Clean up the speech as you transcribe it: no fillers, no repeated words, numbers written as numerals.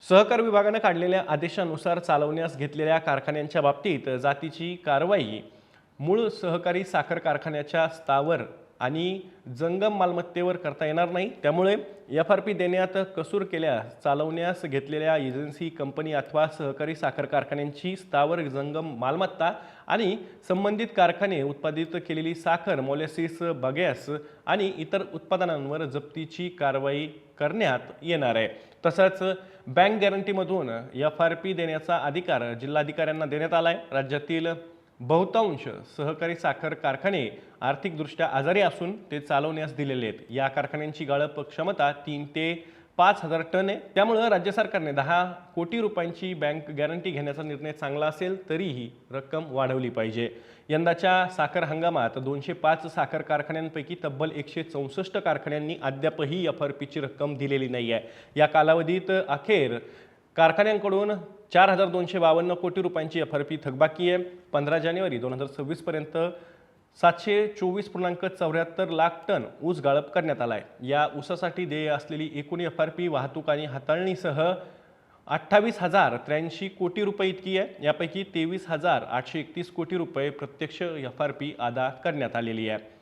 सहकार विभागाने काढलेल्या आदेशानुसार चालवण्यास घेतलेल्या कारखान्यांच्या बाबतीत जातीची कारवाई मूळ सहकारी साखर कारखान्याच्या स्थावर आणि जंगम मालमत्तेवर करता येणार नाही। त्यामुळे एफ-आर-पी देण्यात कसूर केल्यास चालवण्यास घेतलेल्या एजन्सी, कंपनी अथवा सहकारी साखर कारखान्यांची स्थावर जंगम मालमत्ता आणि संबंधित कारखाने उत्पादित केलेली साखर, मोलॅसिस, बगॅस आणि इतर उत्पादनांवर जप्तीची कारवाई करण्यात येणार आहे। तसंच बँक गॅरंटीमधून एफ-आर-पी देण्याचा अधिकार जिल्हाधिकाऱ्यांना देण्यात आला आहे। राज्यातील बहुतांश सहकारी साखर कारखाने आर्थिकदृष्ट्या आजारी असून ते चालवण्यास दिलेले आहेत। या कारखान्यांची गाळप क्षमता 3 ते 5,000 टन आहे। त्यामुळे राज्य सरकारने 10 कोटी रुपयांची बँक गॅरंटी घेण्याचा निर्णय चांगला असेल तरीही रक्कम वाढवली पाहिजे। यंदाच्या साखर हंगामात 205 साखर कारखान्यांपैकी तब्बल 164 कारखान्यांनी अद्यापही एफ-आर-पीची रक्कम दिलेली नाही आहे। या कालावधीत अखेर कारखान्यांकडून 4,252 कोटी रुपयांची एफ-आर-पी थकबाकी आहे। 15 जानेवारी 2026 पर्यंत 724.74 लाख टन ऊस गाळप करण्यात आला आहे। या ऊसासाठी देय असलेली एकूण एफ-आर-पी वाहतूक आणि हाताळणीसह 28,083 कोटी रुपये इतकी आहे। यापैकी 23,831 कोटी रुपये प्रत्यक्ष एफ-आर-पी अदा करण्यात आलेली आहे।